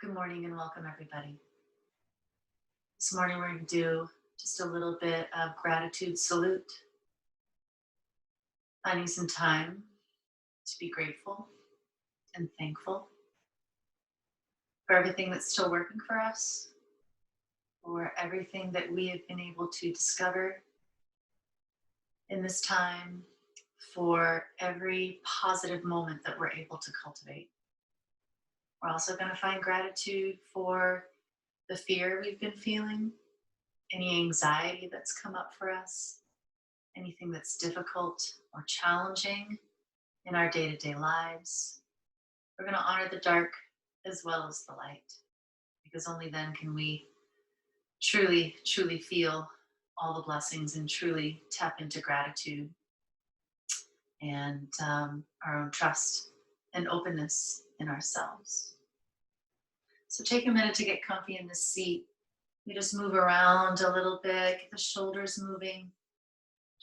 Good morning and welcome, everybody. This morning, we're going to do just a little bit of gratitude salute, finding some time to be grateful and thankful for everything that's still working for us, for everything that we have been able to discover in this time, for every positive moment that we're able to cultivate. We're also going to find gratitude for the fear we've been feeling, any anxiety that's come up for us, anything that's difficult or challenging in our day-to-day lives. We're going to honor the dark as well as the light, because only then can we truly, truly feel all the blessings and truly tap into gratitude and our own trust and openness in ourselves. So take a minute to get comfy in this seat. You just move around a little bit, get the shoulders moving.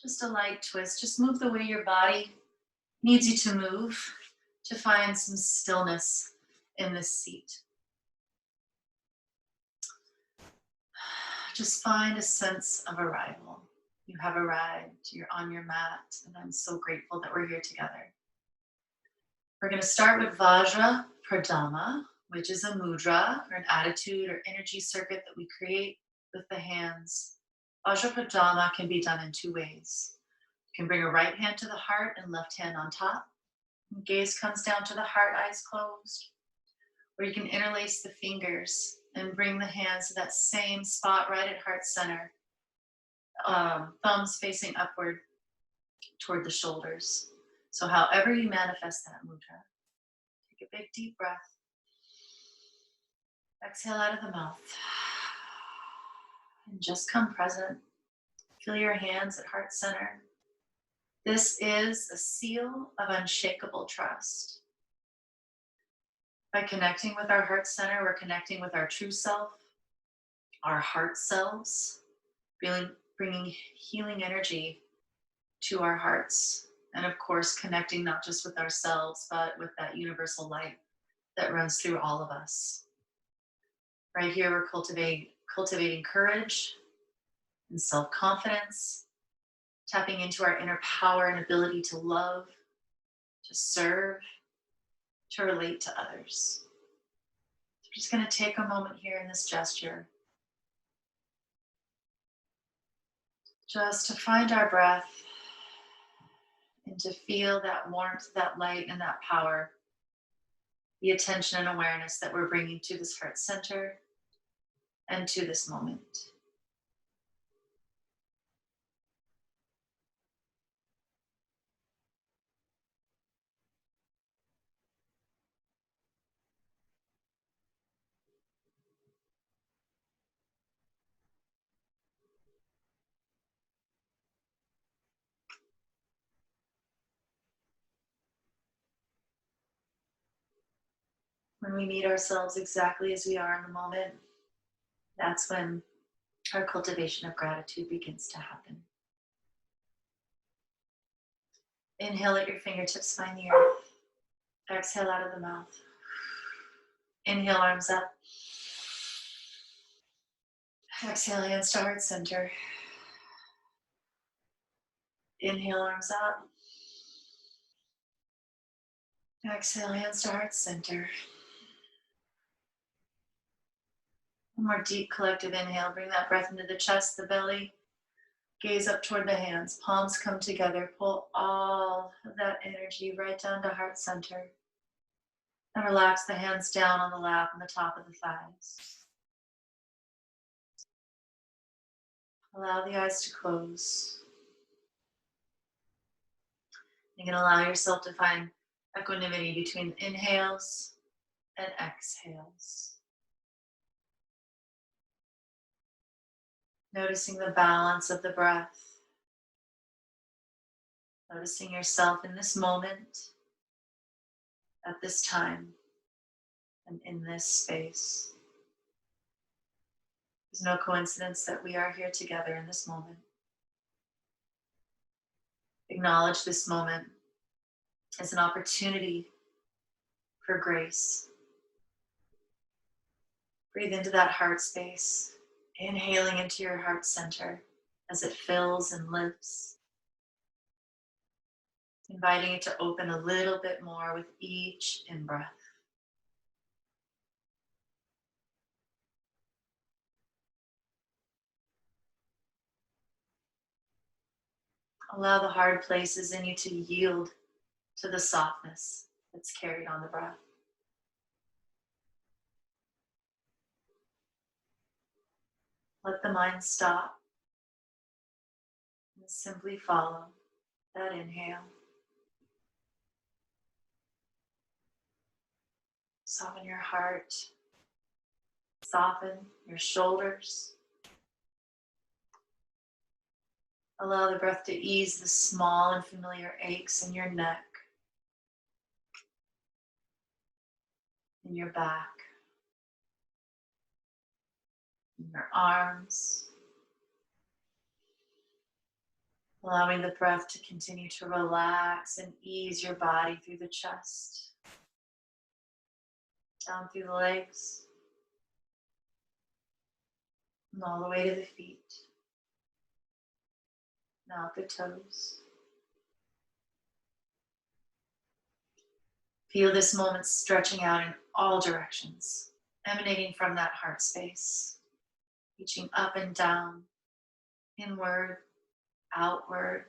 Just a light twist. Just move the way your body needs you to move to find some stillness in this seat. Just find a sense of arrival. You have arrived. You're on your mat, and I'm so grateful that we're here together. We're going to start with Vajra Pradama, which is a mudra or an attitude or energy circuit that we create with the hands. Vajra Pradama can be done in two ways. You can bring a right hand to the heart and left hand on top. Gaze comes down to the heart, eyes closed. Or you can interlace the fingers and bring the hands to that same spot right at heart center. Thumbs facing upward toward the shoulders. So however you manifest that mudra, take a big deep breath. Exhale out of the mouth. And just come present. Feel your hands at heart center. This is a seal of unshakable trust. By connecting with our heart center, we're connecting with our true self, our heart selves, bringing healing energy to our hearts. And of course, connecting not just with ourselves, but with that universal light that runs through all of us. Right here, we're cultivating courage and self-confidence, tapping into our inner power and ability to love, to serve, to relate to others. So we're just going to take a moment here in this gesture just to find our breath and to feel that warmth, that light, and that power, the attention and awareness that we're bringing to this heart center and to this moment. When we meet ourselves exactly as we are in the moment, that's when our cultivation of gratitude begins to happen. Inhale, let your fingertips find the earth. Exhale out of the mouth. Inhale, arms up. Exhale, hands to heart center. Inhale, arms up. Exhale, hands to heart center. One more deep collective inhale. Bring that breath into the chest, the belly. Gaze up toward the hands. Palms come together. Pull all of that energy right down to heart center. And relax the hands down on the lap and the top of the thighs. Allow the eyes to close. You can allow yourself to find equanimity between inhales and exhales. Noticing the balance of the breath. Noticing yourself in this moment, at this time, and in this space. There's no coincidence that we are here together in this moment. Acknowledge this moment as an opportunity for grace. Breathe into that heart space, inhaling into your heart center as it fills and lifts, inviting it to open a little bit more with each in-breath. Allow the hard places in you to yield to the softness that's carried on the breath. Let the mind stop and simply follow that inhale. Soften your heart, soften your shoulders. Allow the breath to ease the small and familiar aches in your neck, in your back, in your arms. Allowing the breath to continue to relax and ease your body through the chest, down through the legs, and all the way to the feet, now at the toes. Feel this moment stretching out in all directions, emanating from that heart space, reaching up and down, inward, outward,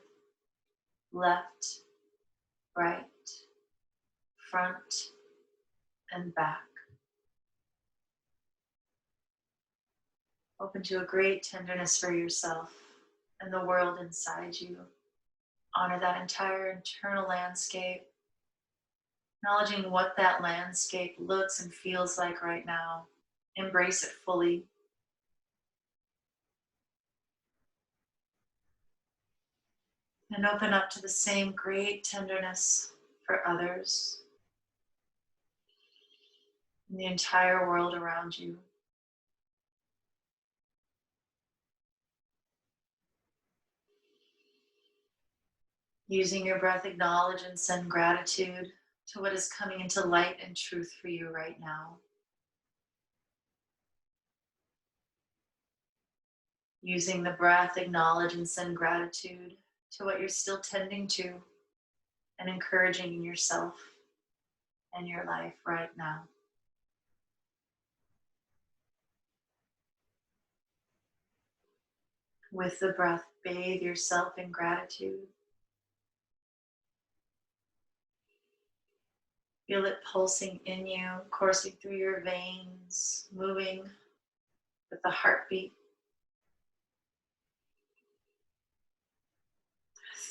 left, right, front, and back. Open to a great tenderness for yourself and the world inside you. Honor that entire internal landscape, acknowledging what that landscape looks and feels like right now. Embrace it fully. And open up to the same great tenderness for others and the entire world around you. Using your breath, acknowledge and send gratitude to what is coming into light and truth for you right now. Using the breath, acknowledge and send gratitude to what you're still tending to and encouraging in yourself and your life right now. With the breath, bathe yourself in gratitude. Feel it pulsing in you, coursing through your veins, moving with the heartbeat,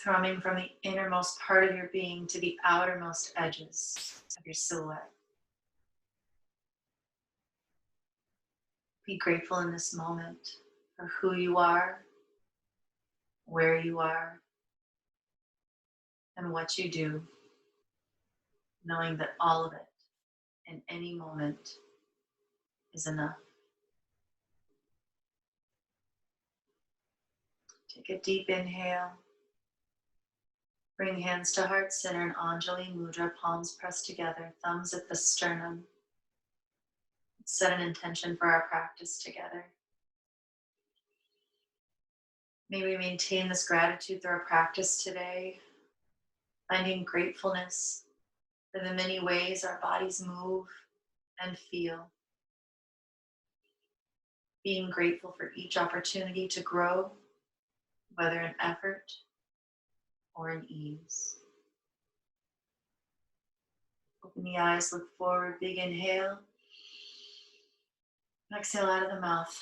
thrumming from the innermost part of your being to the outermost edges of your silhouette. Be grateful in this moment for who you are, where you are, and what you do, knowing that all of it in any moment is enough. Take a deep inhale. Bring hands to heart center and Anjali Mudra, palms pressed together, thumbs at the sternum. Set an intention for our practice together. May we maintain this gratitude through our practice today, finding gratefulness for the many ways our bodies move and feel. Being grateful for each opportunity to grow, whether in effort or in ease. Open the eyes, look forward, big inhale. Exhale out of the mouth.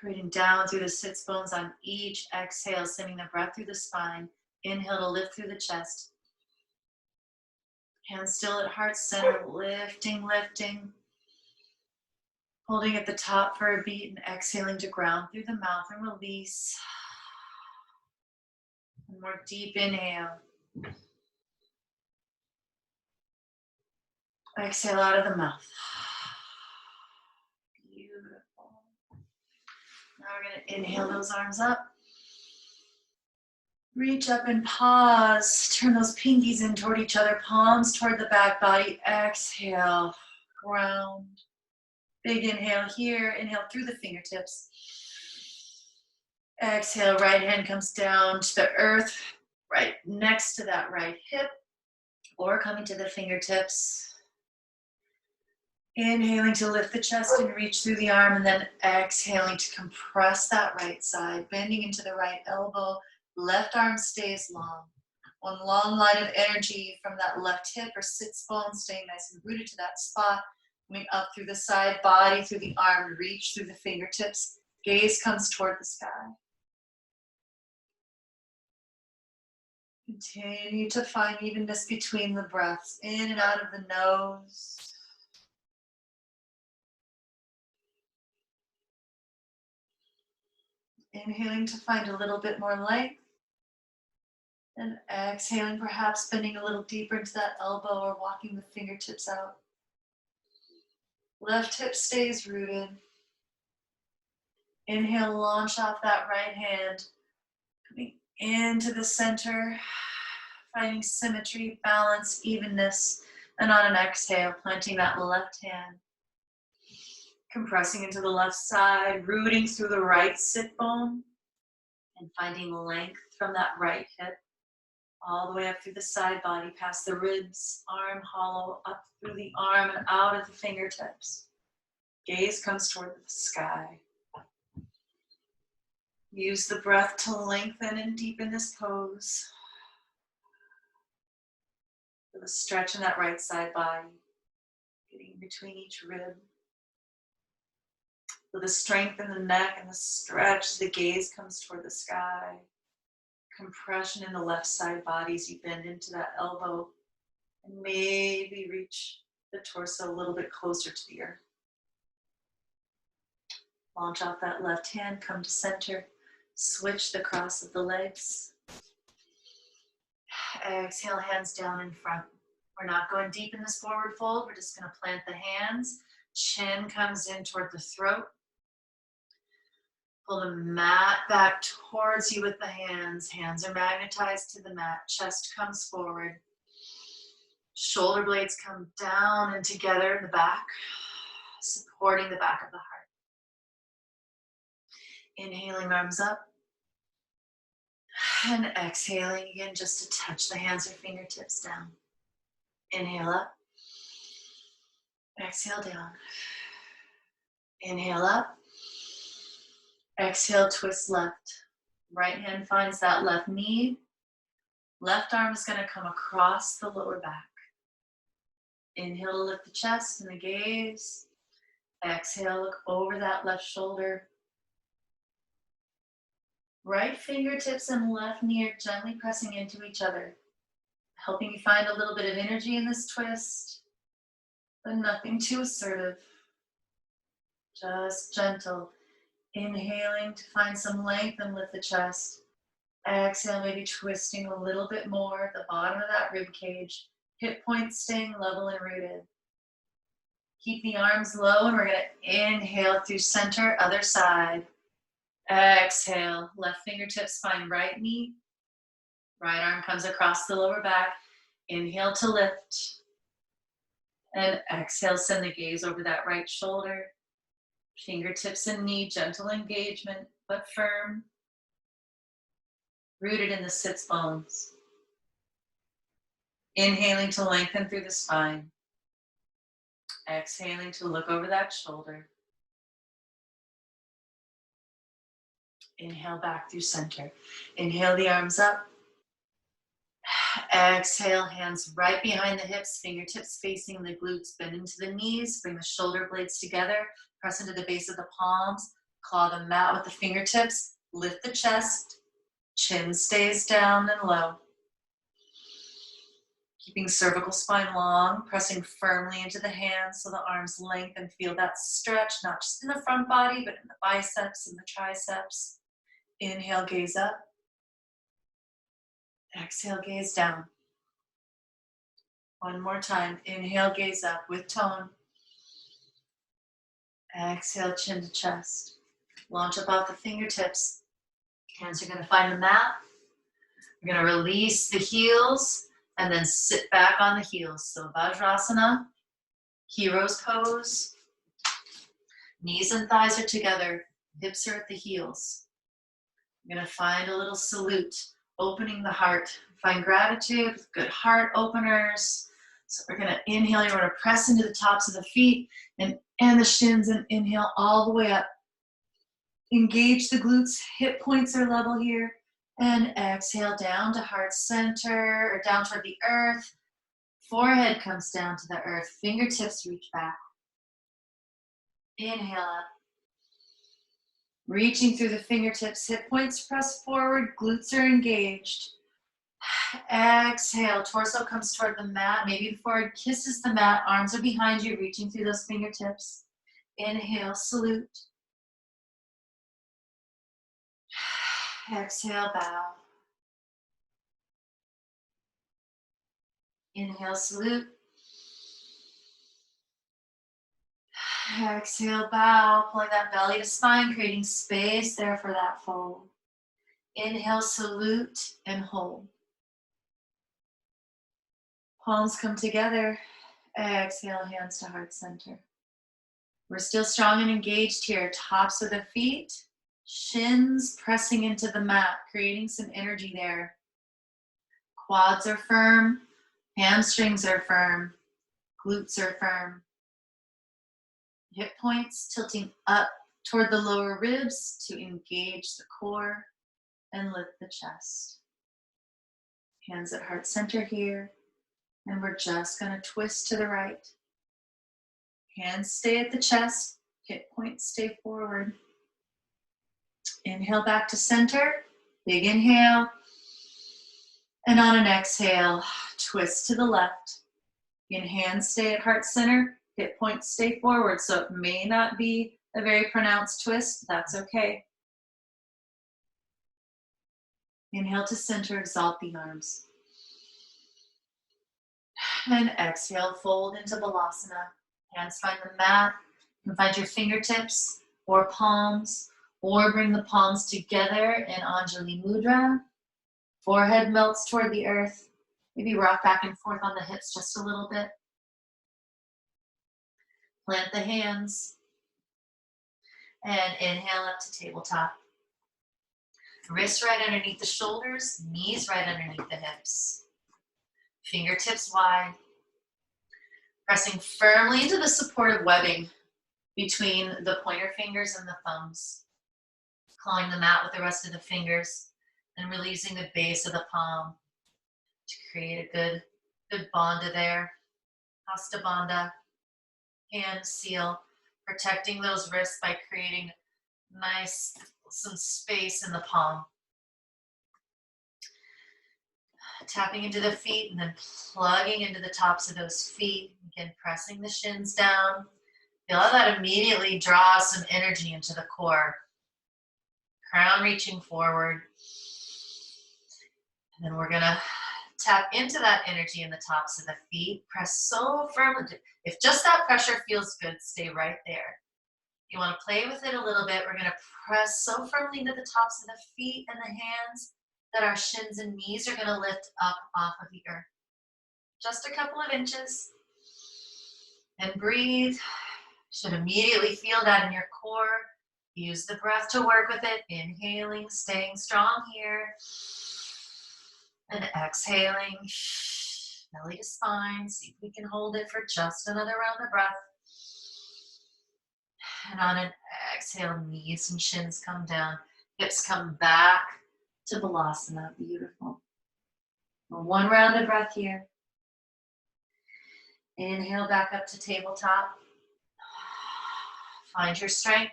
Breathing down through the sits bones on each exhale, sending the breath through the spine. Inhale to lift through the chest. Hands still at heart center, lifting, lifting. Holding at the top for a beat and exhaling to ground through the mouth and release. One more deep inhale. Exhale out of the mouth. Beautiful. Now we're going to inhale those arms up. Reach up and pause. Turn those pinkies in toward each other, palms toward the back body. Exhale, ground. Big inhale here. Inhale through the fingertips. Exhale, right hand comes down to the earth, right next to that right hip, or coming to the fingertips. Inhaling to lift the chest and reach through the arm, and then exhaling to compress that right side, bending into the right elbow. Left arm stays long. One long line of energy from that left hip or sits bone, staying nice and rooted to that spot. Coming up through the side body, through the arm, reach through the fingertips. Gaze comes toward the sky. Continue to find evenness between the breaths, in and out of the nose. Inhaling to find a little bit more length. And exhaling, perhaps bending a little deeper into that elbow or walking the fingertips out. Left hip stays rooted. Inhale, launch off that right hand. Coming into the center, finding symmetry, balance, evenness. And on an exhale, planting that left hand. Compressing into the left side, rooting through the right sit bone. And finding length from that right hip. All the way up through the side body, past the ribs, arm hollow, up through the arm and out of the fingertips. Gaze comes toward the sky. Use the breath to lengthen and deepen this pose. Feel the stretch in that right side body, getting between each rib. Feel the strength in the neck and the stretch. The gaze comes toward the sky. Compression in the left side body as you bend into that elbow and maybe reach the torso a little bit closer to the earth. Launch off that left hand, come to center, switch the cross of the legs. Exhale, hands down in front. We're not going deep in this forward fold. We're just going to plant the hands. Chin comes in toward the throat. Pull the mat back towards you with the hands. Hands are magnetized to the mat. Chest comes forward. Shoulder blades come down and together in the back, supporting the back of the heart. Inhaling, arms up. And exhaling again, just to touch the hands or fingertips down. Inhale up. Exhale down. Inhale up. Exhale, twist left. Right hand finds that left knee. Left arm is going to come across the lower back. Inhale to lift the chest and the gaze. Exhale, look over that left shoulder. Right fingertips and left knee are gently pressing into each other, helping you find a little bit of energy in this twist, but nothing too assertive. Just gentle. Inhaling to find some length and lift the chest. Exhale, maybe twisting a little bit more at the bottom of that rib cage. Hip points staying level and rooted. Keep the arms low, and we're going to inhale through center, other side. Exhale, left fingertips find right knee. Right arm comes across the lower back. Inhale to lift. And exhale, send the gaze over that right shoulder. Fingertips and knee, gentle engagement, but firm. Rooted in the sits bones. Inhaling to lengthen through the spine. Exhaling to look over that shoulder. Inhale back through center. Inhale the arms up. Exhale, hands right behind the hips, fingertips facing the glutes, bend into the knees, bring the shoulder blades together, press into the base of the palms, claw the mat with the fingertips, lift the chest, chin stays down and low. Keeping cervical spine long, pressing firmly into the hands so the arms lengthen. Feel that stretch, not just in the front body, but in the biceps and the triceps. Inhale, gaze up. Exhale, gaze down. One more time. Inhale, gaze up with tone. Exhale, chin to chest. Launch up off the fingertips. Hands are going to find the mat. We're going to release the heels and then sit back on the heels. So Vajrasana, Hero's Pose. Knees and thighs are together, hips are at the heels. You're going to find a little salute, opening the heart. Find gratitude with good heart openers. So we're going to inhale, you're going to press into the tops of the feet and the shins, and inhale all the way up. Engage the glutes, hip points are level here. And exhale down to heart center, or down toward the earth. Forehead comes down to the earth, fingertips reach back. Inhale up. Reaching through the fingertips, hip points press forward, glutes are engaged. Exhale, torso comes toward the mat, maybe the forehead kisses the mat, arms are behind you, reaching through those fingertips. Inhale, salute. Exhale, bow. Inhale, salute. Exhale, bow. Pulling that belly to spine, creating space there for that fold. Inhale, salute, and hold. Palms come together. Exhale, hands to heart center. We're still strong and engaged here. Tops of the feet, shins pressing into the mat, creating some energy there. Quads are firm, hamstrings are firm, glutes are firm. Hip points tilting up toward the lower ribs to engage the core and lift the chest. Hands at heart center here, and we're just going to twist to the right. Hands stay at the chest, hip points stay forward. Inhale back to center, big inhale. And on an exhale, twist to the left. Again, hands stay at heart center, hip points stay forward. So it may not be a very pronounced twist, that's okay. Inhale to center, exalt the arms. And exhale, fold into Balasana. Hands find the mat. You can find your fingertips or palms, or bring the palms together in Anjali Mudra. Forehead melts toward the earth. Maybe rock back and forth on the hips just a little bit. Plant the hands. And inhale up to tabletop. Wrists right underneath the shoulders, knees right underneath the hips. Fingertips wide. Pressing firmly into the supportive webbing between the pointer fingers and the thumbs. Clawing the mat with the rest of the fingers and releasing the base of the palm to create a good bandha there. Hasta bandha, hand seal, protecting those wrists by creating some space in the palm. Tapping into the feet and then plugging into the tops of those feet. Again, pressing the shins down. Feel how that immediately draws some energy into the core. Crown reaching forward. And then we're gonna tap into that energy in the tops of the feet. Press so firmly. If just that pressure feels good, stay right there. You want to play with it a little bit. We're gonna press so firmly into the tops of the feet and the hands that our shins and knees are gonna lift up off of the earth. Just a couple of inches. And breathe. Should immediately feel that in your core. Use the breath to work with it. Inhaling, staying strong here. And exhaling, belly to spine. See if we can hold it for just another round of breath. And on an exhale, knees and shins come down. Hips come back to Balasana. Beautiful. One round of breath here. Inhale back up to tabletop. Find your strength.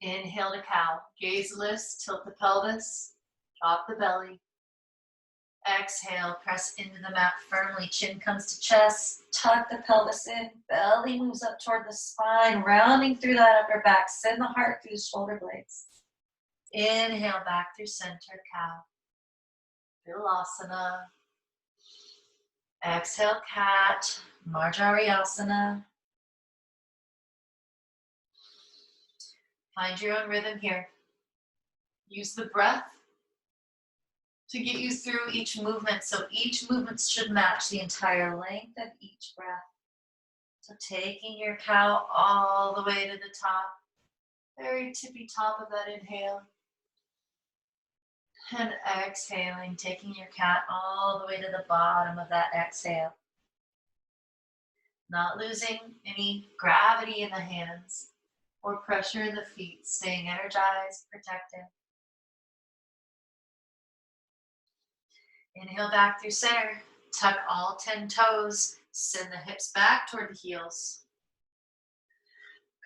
Inhale to cow. Gaze lifts, tilt the pelvis, drop the belly. Exhale, press into the mat firmly. Chin comes to chest, tuck the pelvis in, belly moves up toward the spine, rounding through that upper back. Send the heart through the shoulder blades. Inhale back through center, cow. Vilasana. Exhale, cat, Marjariyasana. Find your own rhythm here. Use the breath to get you through each movement. So each movement should match the entire length of each breath So taking your cow all the way to the top, very tippy top of that inhale. And exhaling, taking your cat all the way to the bottom of that exhale. Not losing any gravity in the hands or pressure in the feet, staying energized, protected. Inhale back through center. Tuck all 10 toes. Send the hips back toward the heels.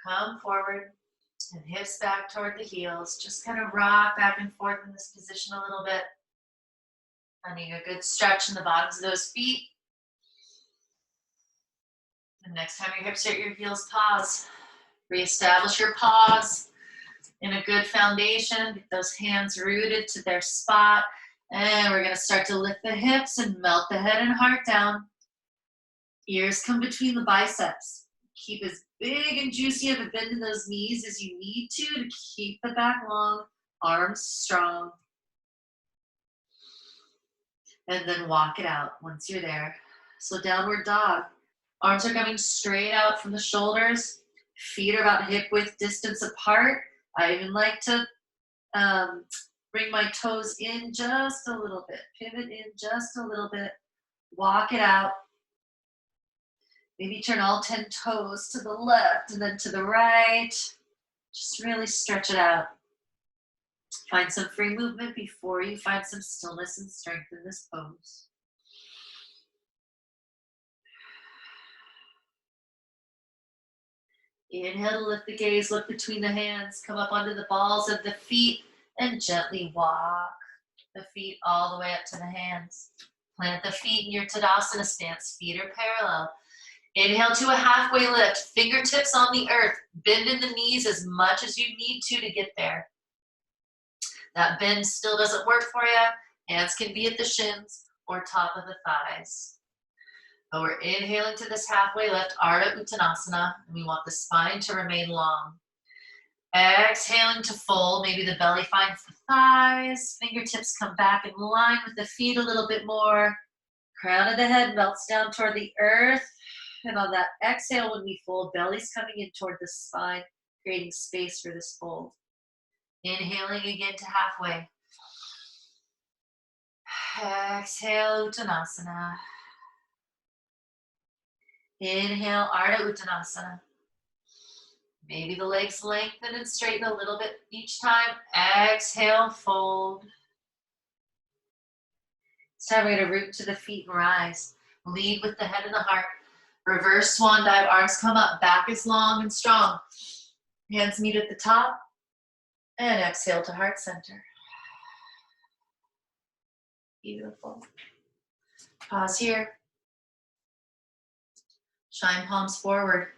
Come forward and hips back toward the heels. Just kind of rock back and forth in this position a little bit. Finding a good stretch in the bottoms of those feet. And next time your hips hit your heels, pause. Reestablish your pause in a good foundation. Get those hands rooted to their spot. And we're going to start to lift the hips and melt the head and heart down. Ears come between the biceps. Keep as big and juicy of a bend in those knees as you need to keep the back long, arms strong. And then walk it out once you're there. So downward dog. Arms are coming straight out from the shoulders. Feet are about hip width distance apart. I even like to bring my toes in just a little bit. Pivot in just a little bit. Walk it out. Maybe turn all 10 toes to the left and then to the right. Just really stretch it out. Find some free movement before you find some stillness and strength in this pose. Inhale to lift the gaze, look between the hands, come up onto the balls of the feet and gently walk the feet all the way up to the hands. Plant the feet in your Tadasana stance, feet are parallel. Inhale to a halfway lift, fingertips on the earth, bend in the knees as much as you need to get there. That bend still doesn't work for you, hands can be at the shins or top of the thighs. But we're inhaling to this halfway lift, Ardha Uttanasana, and we want the spine to remain long. Exhaling to fold, maybe the belly finds the thighs, fingertips come back in line with the feet a little bit more. Crown of the head melts down toward the earth. And on that exhale, when we fold, belly's coming in toward the spine, creating space for this fold. Inhaling again to halfway. Exhale, Uttanasana. Inhale, Ardha Uttanasana. Maybe the legs lengthen and straighten a little bit each time. Exhale, fold. This time we're going to root to the feet and rise. Lead with the head and the heart. Reverse swan dive, arms come up, back is long and strong. Hands meet at the top. And exhale to heart center. Beautiful. Pause here. Shine palms forward.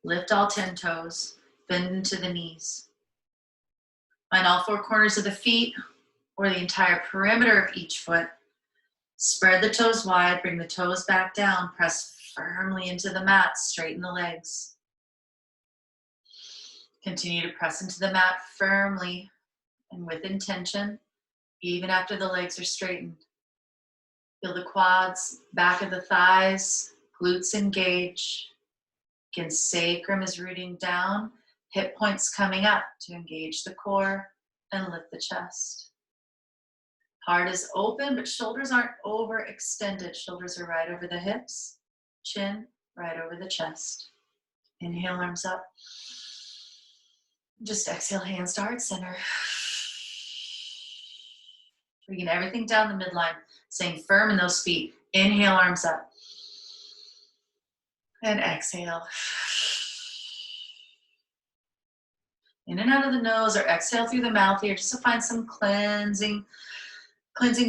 Lift all 10 toes. Bend into the knees. Find all 4 corners of the feet or the entire perimeter of each foot. Spread the toes wide. Bring the toes back down. Press firmly into the mat. Straighten the legs. Continue to press into the mat firmly and with intention, even after the legs are straightened. Feel the quads, back of the thighs, glutes engage. Again, sacrum is rooting down, hip points coming up to engage the core and lift the chest. Heart is open, but shoulders aren't overextended. Shoulders are right over the hips, chin right over the chest. Inhale, arms up. Just exhale, hands to heart center. Bringing everything down the midline, staying firm in those feet. Inhale, arms up. And exhale. In and out of the nose or exhale through the mouth here just to find some cleansing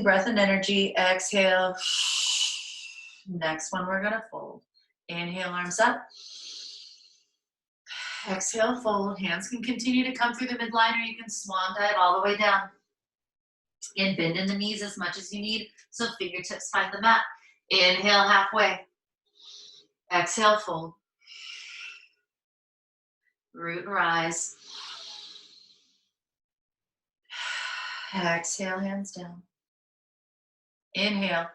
breath and energy. Exhale. Next one we're gonna fold. Inhale, arms up. Exhale, fold. Hands can continue to come through the midline or you can swan dive all the way down. Again, bend in the knees as much as you need so fingertips find the mat. Inhale, halfway. Exhale, fold. Root and rise. Exhale, hands down. Inhale.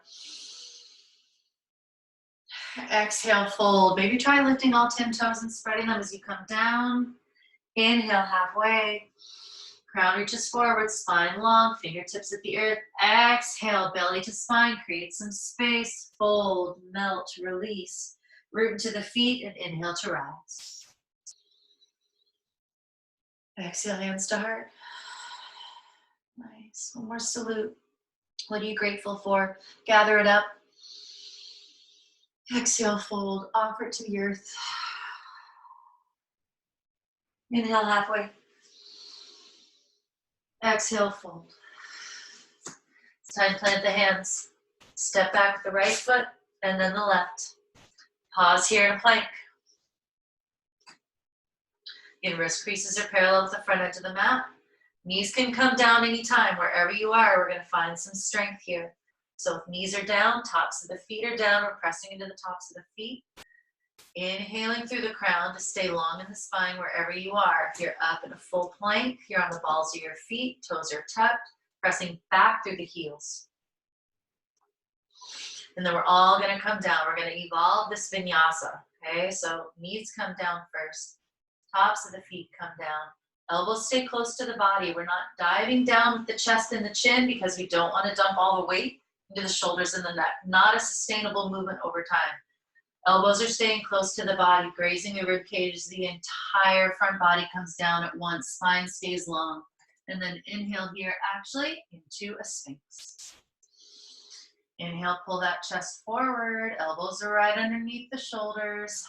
Exhale, fold. Maybe try lifting all 10 toes and spreading them as you come down. Inhale, halfway. Crown reaches forward, spine long, fingertips at the earth. Exhale, belly to spine, create some space. Fold, melt, release. Root into the feet and inhale to rise. Exhale, hands to heart. Nice. One more salute. What are you grateful for? Gather it up. Exhale, fold. Offer it to the earth. Inhale, halfway. Exhale, fold. It's time to plant the hands. Step back with the right foot and then the left. Pause here in a plank. Your wrist creases are parallel with the front edge of the mat. Knees can come down anytime. Wherever you are, we're going to find some strength here. So if knees are down, tops of the feet are down, we're pressing into the tops of the feet. Inhaling through the crown to stay long in the spine wherever you are. If you're up in a full plank, you're on the balls of your feet, toes are tucked, pressing back through the heels. And then we're all going to come down. We're going to evolve this vinyasa. Okay, so knees come down first. Tops of the feet come down. Elbows stay close to the body. We're not diving down with the chest and the chin because we don't want to dump all the weight into the shoulders and the neck. Not a sustainable movement over time. Elbows are staying close to the body, grazing the rib cage. The entire front body comes down at once. Spine stays long. And then inhale here, actually, into a sphinx. Inhale, pull that chest forward. Elbows are right underneath the shoulders.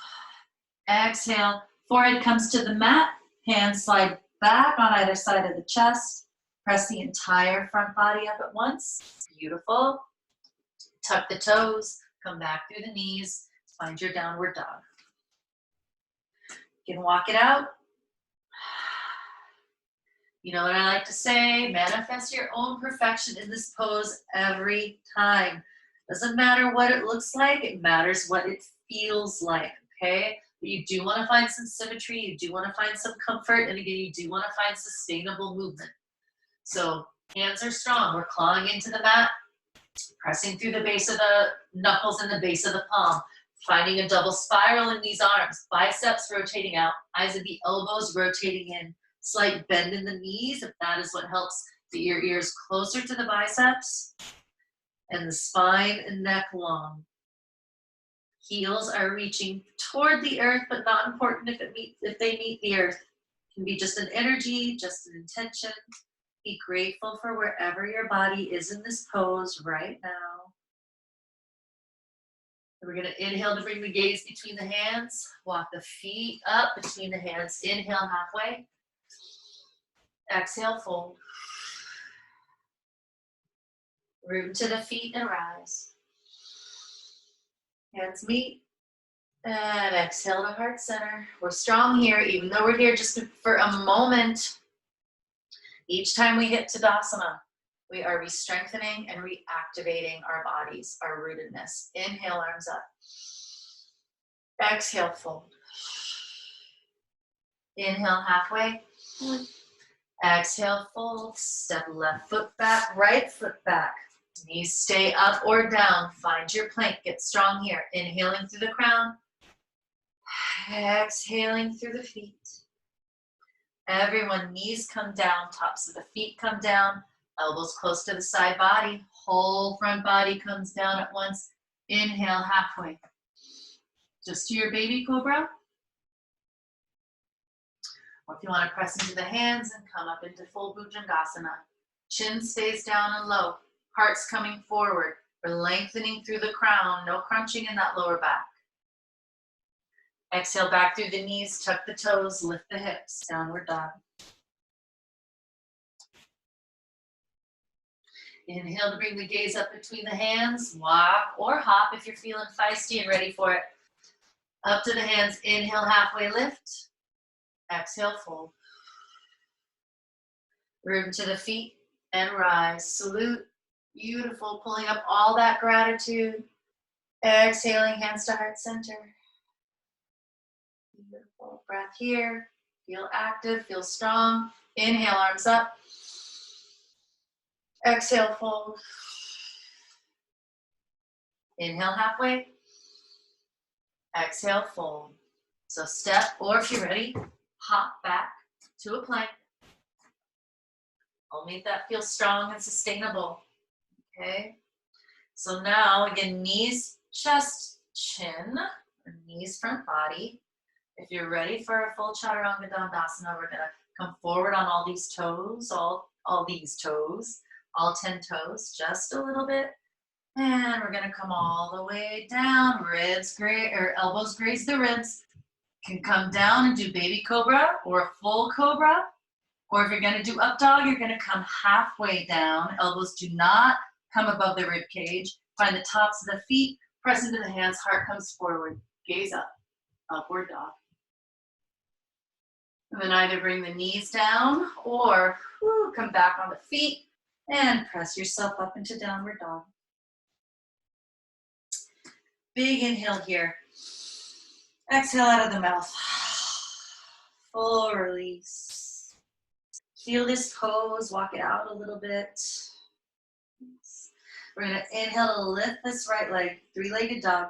Exhale, forehead comes to the mat. Hands slide back on either side of the chest. Press the entire front body up at once. Beautiful. Tuck the toes. Come back through the knees. Find your downward dog. You can walk it out. You know what I like to say? Manifest your own perfection in this pose every time. Doesn't matter what it looks like. It matters what it feels like, okay? But you do want to find some symmetry. You do want to find some comfort. And again, you do want to find sustainable movement. So hands are strong. We're clawing into the mat, pressing through the base of the knuckles and the base of the palm. Finding a double spiral in these arms. Biceps rotating out. Eyes of the elbows rotating in. Slight bend in the knees if that is what helps. Get your ears closer to the biceps. And the spine and neck long. Heels are reaching toward the earth, but not important if they meet the earth. It can be just an energy, just an intention. Be grateful for wherever your body is in this pose right now. We're going to inhale to bring the gaze between the hands. Walk the feet up between the hands. Inhale halfway. Exhale, fold. Root to the feet and rise. Hands meet. And exhale to heart center. We're strong here, even though we're here just for a moment. Each time we hit Tadasana, we are re-strengthening and reactivating our bodies, our rootedness. Inhale, arms up. Exhale, fold. Inhale, halfway. Exhale, fold. Step left foot back, right foot back. Knees stay up or down. Find your plank. Get strong here. Inhaling through the crown. Exhaling through the feet. Everyone, knees come down. Tops of the feet come down. Elbows close to the side body. Whole front body comes down at once. Inhale, halfway. Just to your baby cobra. Or if you want to press into the hands and come up into full Bhujangasana. Chin stays down and low. Heart's coming forward. We're lengthening through the crown. No crunching in that lower back. Exhale back through the knees. Tuck the toes. Lift the hips. Downward dog. Inhale to bring the gaze up between the hands. Walk or hop if you're feeling feisty and ready for it. Up to the hands. Inhale, halfway lift. Exhale, fold. Root to the feet and rise. Salute. Beautiful. Pulling up all that gratitude. Exhaling, hands to heart center. Beautiful. Breath here. Feel active. Feel strong. Inhale, arms up. Exhale, fold. Inhale, halfway. Exhale, fold. So step, or if you're ready, hop back to a plank. Only if that feels strong and sustainable. Okay. So now, again, knees, chest, chin, or knees, front body. If you're ready for a full Chaturanga Dandasana, we're gonna come forward on all these toes, all these toes, all 10 toes, just a little bit. And we're gonna come all the way down, elbows graze the ribs. Can come down and do baby cobra or a full cobra. Or if you're gonna do up dog, you're gonna come halfway down. Elbows do not come above the rib cage. Find the tops of the feet, press into the hands, heart comes forward, gaze up, upward dog. And then either bring the knees down or come back on the feet and press yourself up into downward dog. Big inhale here. Exhale out of the mouth. Full release. Feel this pose, walk it out a little bit. We're gonna inhale to lift this right leg, three-legged dog.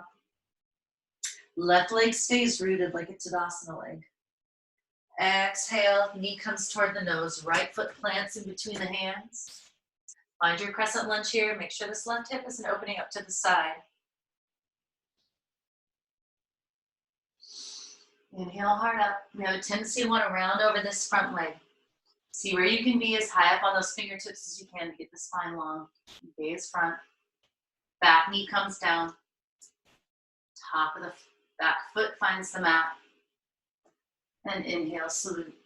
Left leg stays rooted like a Tadasana leg. Exhale, knee comes toward the nose, right foot plants in between the hands. Find your crescent lunge here, make sure this left hip isn't opening up to the side. Inhale hard up. We have a tendency to want to round over this front leg. See where you can be as high up on those fingertips as you can to get the spine long. Gaze front. Back knee comes down. Top of the back foot finds the mat. And inhale, salute.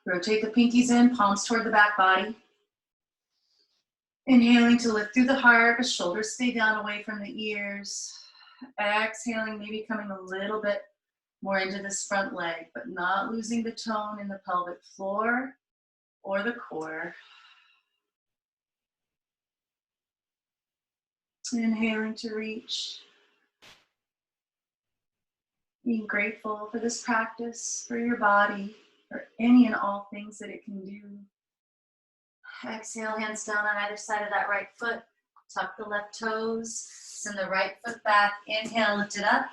Rotate the pinkies in, palms toward the back body. Inhaling to lift through the heart, the shoulders stay down away from the ears. Exhaling, maybe coming a little bit more into this front leg, but not losing the tone in the pelvic floor or the core. Inhaling to reach. Being grateful for this practice, for your body, for any and all things that it can do. Exhale, hands down on either side of that right foot. Tuck the left toes, send the right foot back. Inhale, lift it up.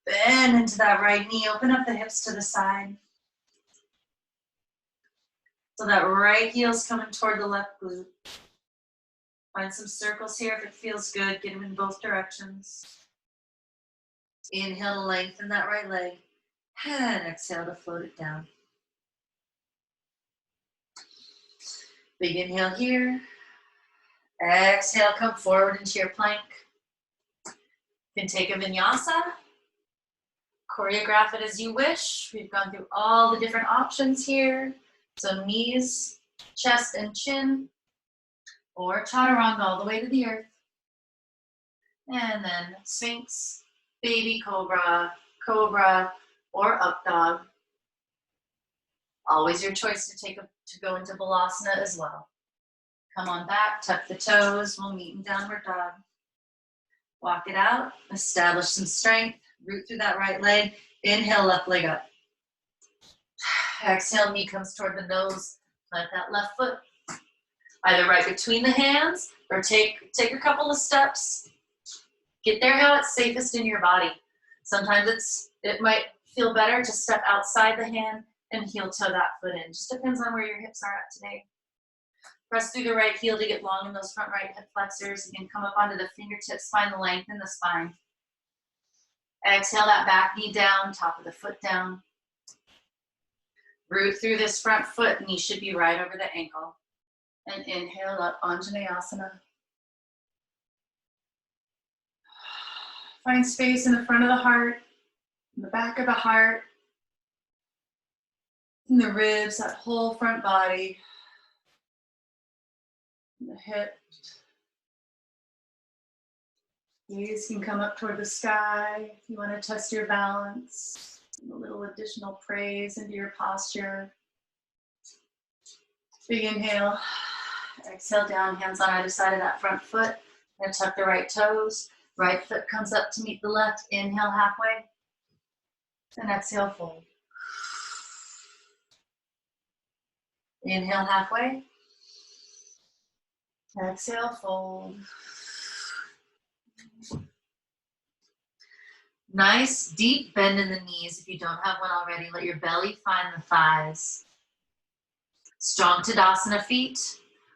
Bend into that right knee, open up the hips to the side. So that right heel's coming toward the left glute. Find some circles here if it feels good, get them in both directions. Inhale to lengthen that right leg, and exhale to float it down. Big inhale here. Exhale, come forward into your plank. You can take a vinyasa. Choreograph it as you wish. We've gone through all the different options here. So knees, chest, and chin. Or chaturanga all the way to the earth. And then sphinx, baby cobra, cobra, or up dog. Always your choice to go into balasana as well. Come on back, tuck the toes, we'll meet in downward dog. Walk it out, establish some strength, root through that right leg, inhale, left leg up. Exhale, knee comes toward the nose, plant that left foot. Either right between the hands, or take a couple of steps. Get there how it's safest in your body. Sometimes it might feel better to step outside the hand and heel toe that foot in. Just depends on where your hips are at today. Press through the right heel to get long in those front right hip flexors. You can come up onto the fingertips, find the length in the spine. Exhale that back knee down, top of the foot down. Root through this front foot, knee should be right over the ankle. And inhale up, Anjaneyasana. Find space in the front of the heart, in the back of the heart, in the ribs, that whole front body, in the hips. Gaze can come up toward the sky if you want to test your balance. A little additional praise into your posture. Big inhale. Exhale down, hands on either side of that front foot. And tuck the right toes. Right foot comes up to meet the left. Inhale halfway. And exhale, fold. Inhale halfway. Exhale, fold. Nice deep bend in the knees. If you don't have one already, let your belly find the thighs. Strong Tadasana feet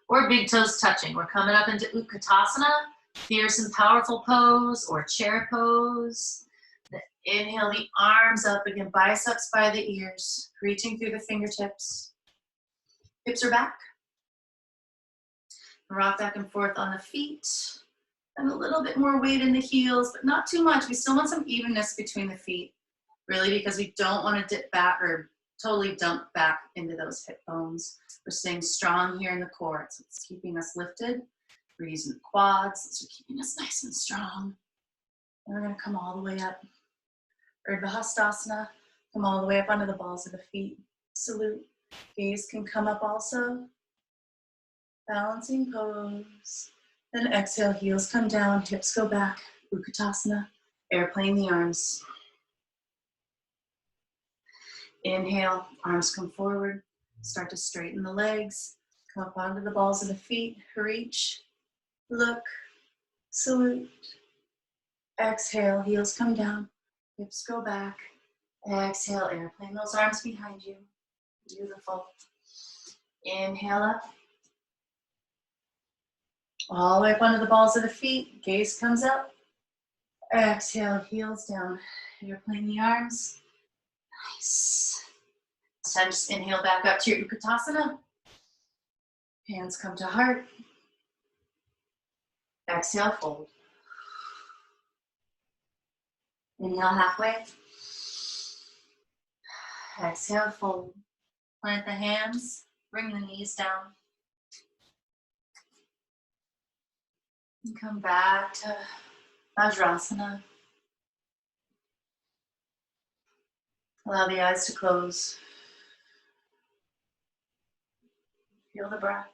or big toes touching. We're coming up into Utkatasana, fierce and powerful pose or chair pose. Inhale the arms up again, biceps by the ears, reaching through the fingertips. Hips are back. Rock back and forth on the feet. And a little bit more weight in the heels, but not too much. We still want some evenness between the feet, really, because we don't want to dip back or totally dump back into those hip bones. We're staying strong here in the core. So it's keeping us lifted. We're using the quads. So keeping us nice and strong. And we're going to come all the way up. Urdhva Hastasana. Come all the way up onto the balls of the feet. Salute. Gaze can come up also. Balancing pose. Then exhale, heels come down, hips go back. Utkatasana. Airplane the arms. Inhale, arms come forward. Start to straighten the legs. Come up onto the balls of the feet. Reach. Look. Salute. Exhale, heels come down. Hips go back. Exhale, airplane those arms behind you. Beautiful. Inhale up. All the way up onto the balls of the feet. Gaze comes up. Exhale, heels down. Airplane the arms. Nice. This time just inhale back up to your Utkatasana. Hands come to heart. Exhale, fold. Inhale halfway. Exhale, fold. Plant the hands. Bring the knees down. And come back to Vajrasana. Allow the eyes to close. Feel the breath.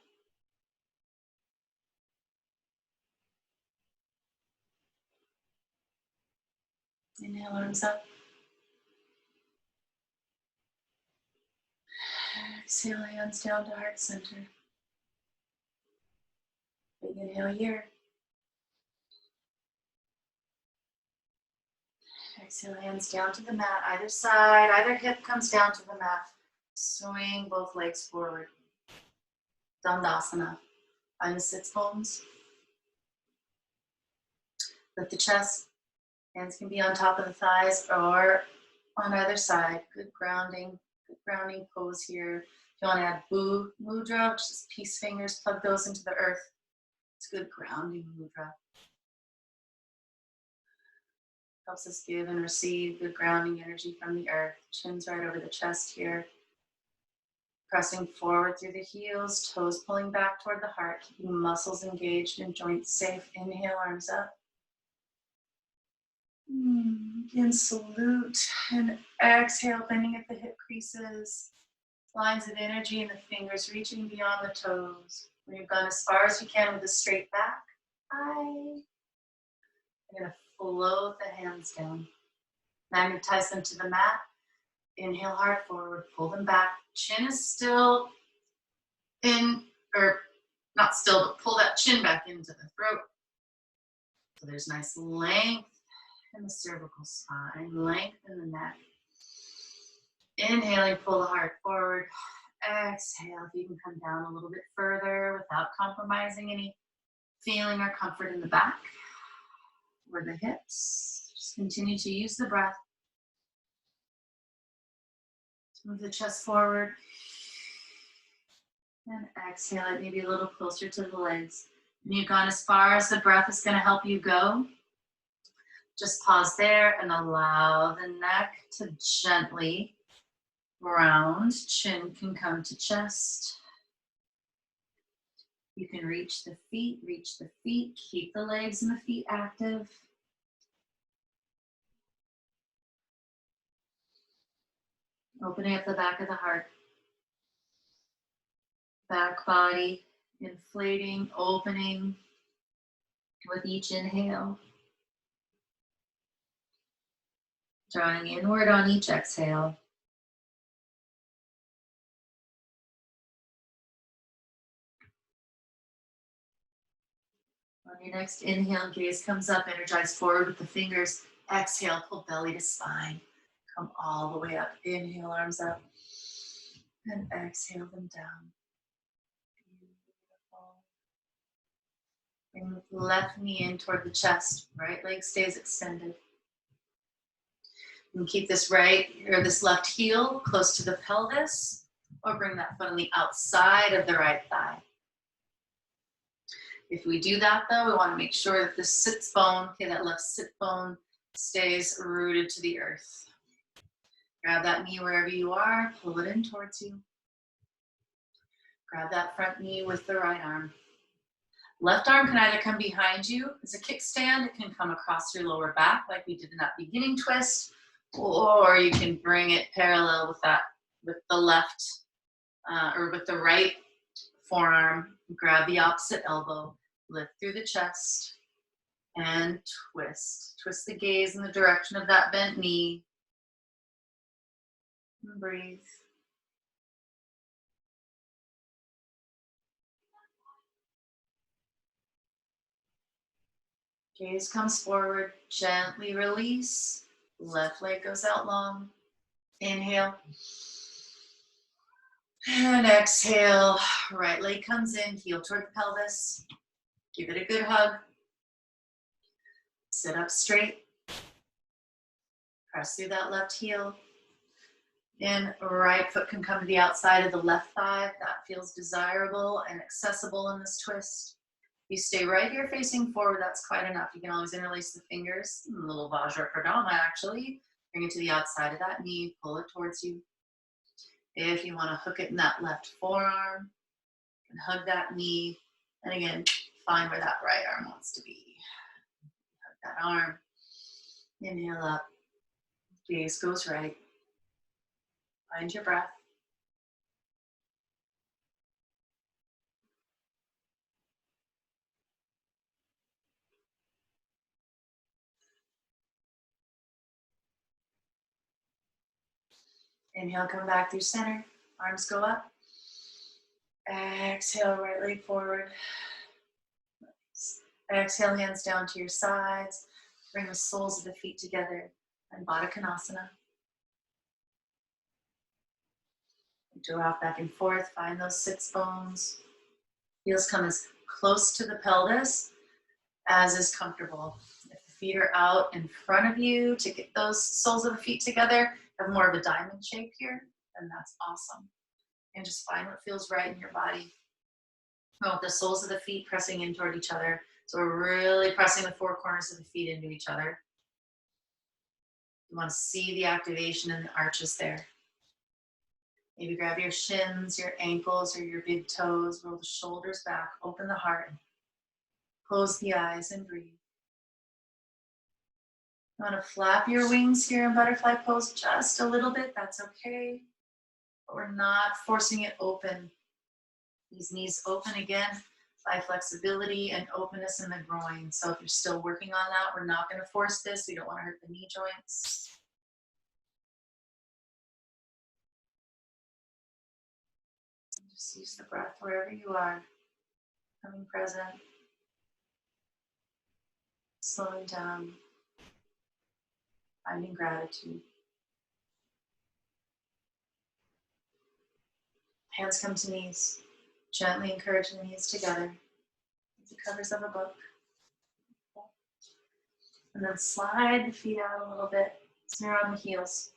Inhale, arms up. Exhale, hands down to heart center. Big inhale here. Exhale, hands down to the mat, either side. Either hip comes down to the mat. Swing both legs forward. Dandasana. Find the sits bones. Lift the chest. Hands can be on top of the thighs or on either side. Good grounding pose here. If you want to add mudra, which is peace fingers, plug those into the earth. It's good grounding mudra. Helps us give and receive good grounding energy from the earth. Chin's right over the chest here. Pressing forward through the heels, toes pulling back toward the heart, keeping muscles engaged and joints safe. Inhale, arms up. Again, salute and exhale, bending at the hip creases. Lines of energy in the fingers reaching beyond the toes. When you've gone as far as you can with a straight back, you're going to float the hands down. Magnetize them to the mat. Inhale, heart forward, pull them back. Chin is still in, or not still, but pull that chin back into the throat. So there's nice length in the cervical spine, length in the neck. Inhaling, pull the heart forward. Exhale, if you can come down a little bit further without compromising any feeling or comfort in the back or the hips. Just continue to use the breath. Move the chest forward. And exhale it maybe a little closer to the legs. When you've gone as far as the breath is going to help you go, just pause there and allow the neck to gently round. Chin can come to chest. You can reach the feet, keep the legs and the feet active. Opening up the back of the heart. Back body inflating, opening with each inhale. Drawing inward on each exhale. On your next inhale, gaze comes up, energize forward with the fingers. Exhale, pull belly to spine. Come all the way up. Inhale, arms up. And exhale them down. Beautiful. Bring the left knee in toward the chest. Right leg stays extended. And keep this this left heel close to the pelvis, or bring that foot on the outside of the right thigh. If we do that though, we want to make sure that the sits bone, okay, that left sit bone stays rooted to the earth. Grab that knee wherever you are, pull it in towards you. Grab that front knee with the right arm. Left arm can either come behind you as a kickstand, it can come across your lower back like we did in that beginning twist, or you can bring it parallel with the left, or with the right forearm. Grab the opposite elbow, lift through the chest, and twist. Twist the gaze in the direction of that bent knee. And breathe. Gaze comes forward, gently release. Left leg goes out long. Inhale. And exhale. Right leg comes in, heel toward the pelvis. Give it a good hug. Sit up straight. Press through that left heel. And right foot can come to the outside of the left thigh. That feels desirable and accessible in this twist. You stay right here facing forward, that's quite enough. You can always interlace the fingers, a little Vajrapradama actually. Bring it to the outside of that knee, pull it towards you. If you want to hook it in that left forearm, you can hug that knee. And again, find where that right arm wants to be. Hug that arm. Inhale up. Gaze goes right. Find your breath. Inhale, come back through center. Arms go up. Exhale, right leg forward. Exhale, hands down to your sides. Bring the soles of the feet together and Baddha Konasana. Drop back and forth. Find those sits bones. Heels come as close to the pelvis as is comfortable. If the feet are out in front of you to get those soles of the feet together, have more of a diamond shape here, then that's awesome. And just find what feels right in your body. Oh, the soles of the feet pressing in toward each other. So we're really pressing the four corners of the feet into each other. You want to see the activation in the arches there. Maybe grab your shins, your ankles, or your big toes. Roll the shoulders back. Open the heart. Close the eyes and breathe. You want to flap your wings here in butterfly pose just a little bit. That's okay. But we're not forcing it open. These knees open again by flexibility and openness in the groin. So if you're still working on that, we're not going to force this. We don't want to hurt the knee joints. Just use the breath wherever you are. Coming present. Slowing down. Finding gratitude. Hands come to knees. Gently encourage the knees together. The covers of a book. And then slide the feet out a little bit. Snare on the heels.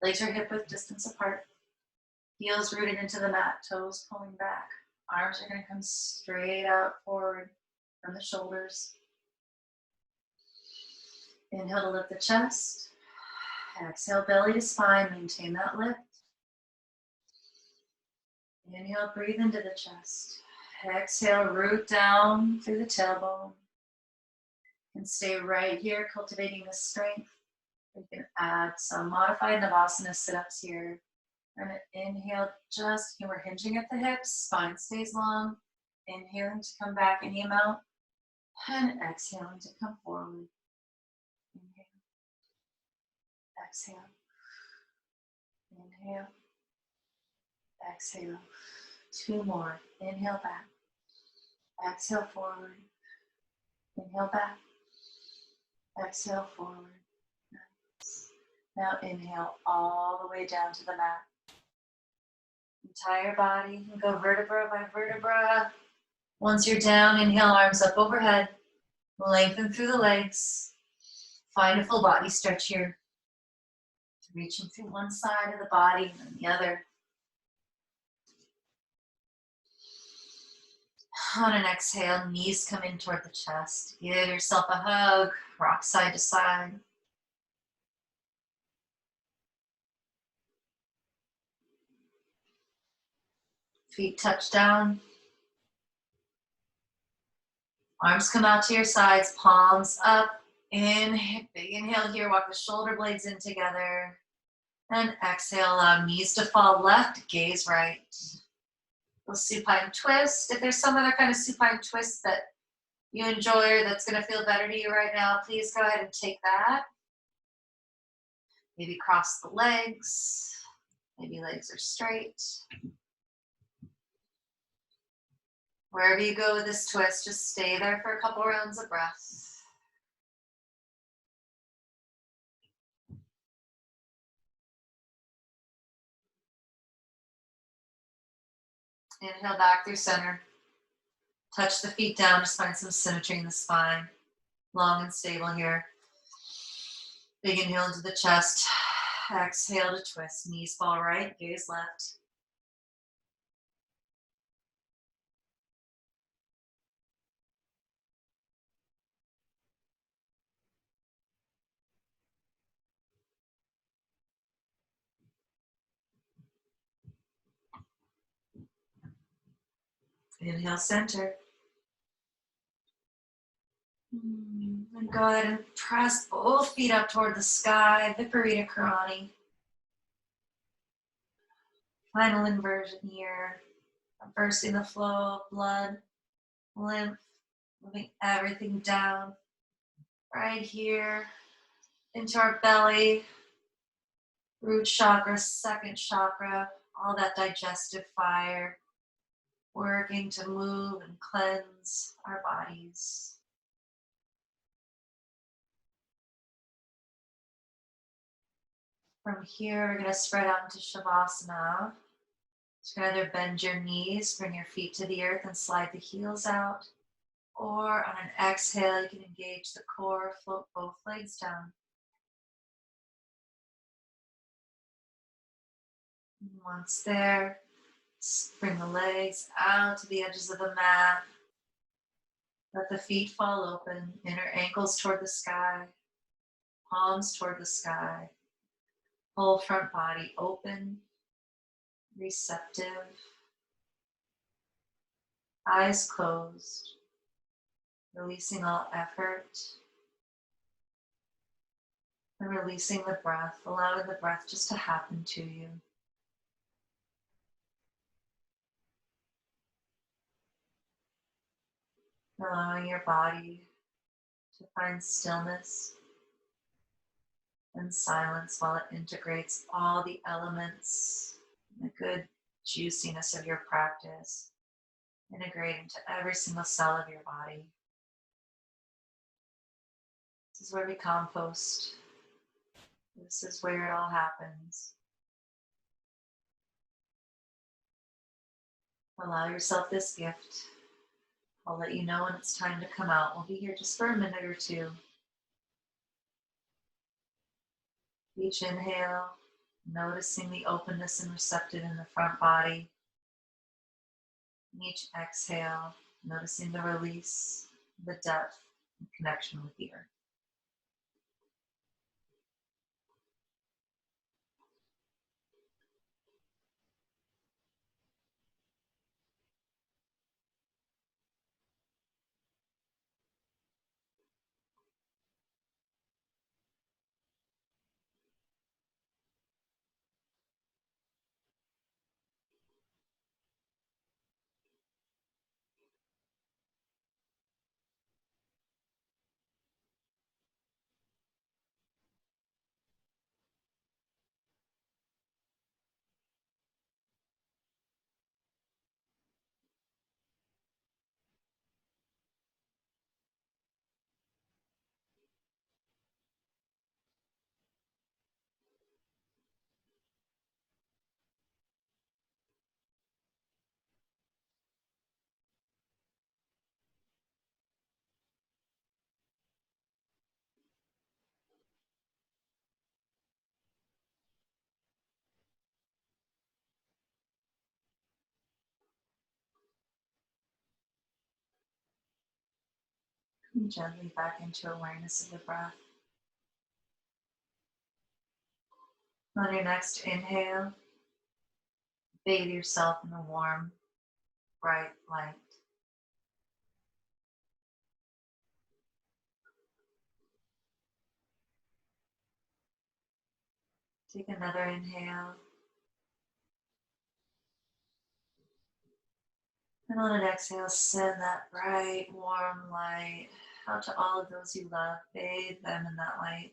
Legs are hip width distance apart. Heels rooted into the mat. Toes pulling back. Arms are going to come straight out forward from the shoulders. Inhale to lift the chest. Exhale, belly to spine. Maintain that lift. Inhale, breathe into the chest. Exhale, root down through the tailbone. And stay right here, cultivating this strength. You can add some modified Navasana sit-ups here. And inhale, we're hinging at the hips, spine stays long. Inhaling to come back, inhale out. And exhaling to come forward. Inhale. Exhale. Inhale. Exhale. Two more. Inhale back. Exhale forward. Inhale back. Exhale forward. Nice. Now inhale all the way down to the mat. Entire body. Go vertebra by vertebra. Once you're down, inhale, arms up overhead. Lengthen through the legs. Find a full body stretch here. Reaching through one side of the body and then the other. On an exhale, knees come in toward the chest. Give yourself a hug. Rock side to side. Feet touch down. Arms come out to your sides, palms up. Big inhale here, walk the shoulder blades in together. And exhale, allow knees to fall left, gaze right. Little supine twist. If there's some other kind of supine twist that you enjoy or that's gonna feel better to you right now, please go ahead and take that. Maybe cross the legs. Maybe legs are straight. Wherever you go with this twist, just stay there for a couple rounds of breath. Inhale back through center. Touch the feet down, just find some symmetry in the spine. Long and stable here. Big inhale into the chest. Exhale to twist. Knees fall right, gaze left. Inhale, center. And go ahead and press both feet up toward the sky, Viparita Karani. Final inversion here. Reversing the flow of blood, lymph, moving everything down right here into our belly, root chakra, second chakra, all that digestive fire, working to move and cleanse our bodies. From here, we're going to spread out into Shavasana. You can either bend your knees, bring your feet to the earth and slide the heels out. Or on an exhale, you can engage the core, float both legs down. And once there, bring the legs out to the edges of the mat. Let the feet fall open, inner ankles toward the sky, palms toward the sky. Whole front body open, receptive, eyes closed, releasing all effort, and releasing the breath, allowing the breath just to happen to you. Allowing your body to find stillness and silence while it integrates all the elements, the good juiciness of your practice, integrating to every single cell of your body. This is where we compost. This is where it all happens. Allow yourself this gift. I'll let you know when it's time to come out. We'll be here just for a minute or two. Each inhale, noticing the openness and receptive in the front body. And each exhale, noticing the release, the depth, and connection with the earth. And gently back into awareness of the breath. On your next inhale, bathe yourself in the warm, bright light. Take another inhale. And on an exhale, send that bright, warm light out to all of those you love. Bathe them in that light.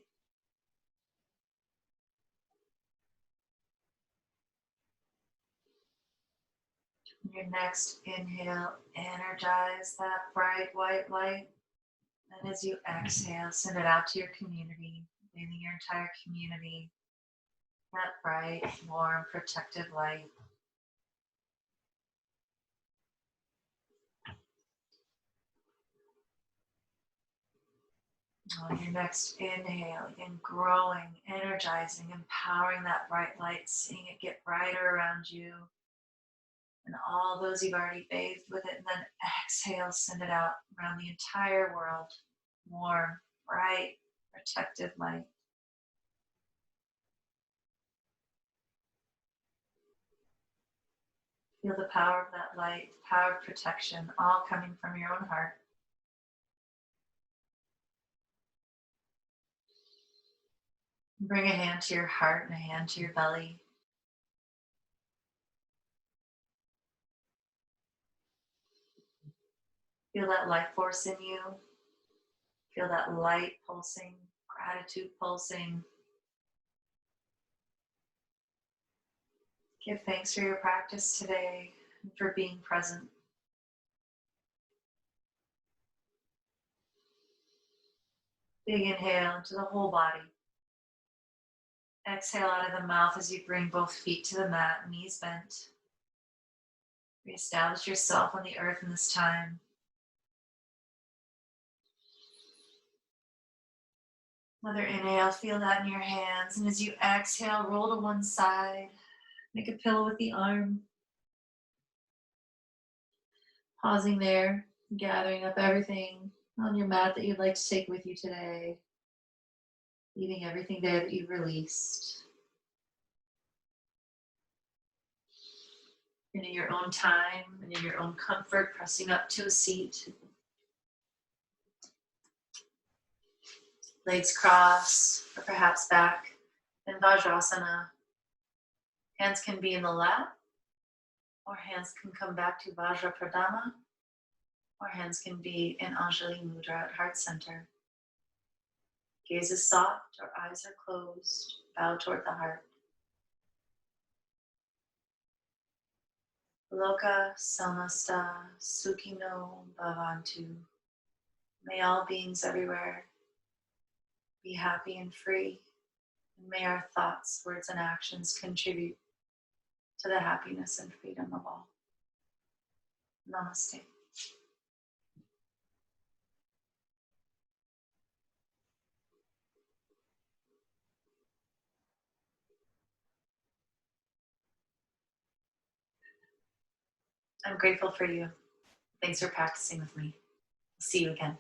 On your next inhale, energize that bright white light. And as you exhale, send it out to your community, bathing your entire community. That bright, warm, protective light. On your next inhale, again, growing, energizing, empowering that bright light, seeing it get brighter around you and all those you've already bathed with it. And then exhale, send it out around the entire world. Warm, bright, protective light. Feel the power of that light, power of protection, all coming from your own heart. Bring a hand to your heart and a hand to your belly. Feel that life force in you. Feel that light pulsing, gratitude pulsing. Give thanks for your practice today and for being present. Big inhale into the whole body. Exhale out of the mouth as you bring both feet to the mat, knees bent. Reestablish yourself on the earth in this time. Another inhale, feel that in your hands. And as you exhale, roll to one side. Make a pillow with the arm. Pausing there, gathering up everything on your mat that you'd like to take with you today. Leaving everything there that you've released. And in your own time and in your own comfort, pressing up to a seat. Legs crossed, or perhaps back in Vajrasana. Hands can be in the lap, or hands can come back to Vajra Pradana, or hands can be in Anjali Mudra at heart center. Gaze is soft, or eyes are closed, bow toward the heart. Loka samasta sukhino bhavantu. May all beings everywhere be happy and free, and may our thoughts, words, and actions contribute to the happiness and freedom of all. Namaste. I'm grateful for you. Thanks for practicing with me. See you again.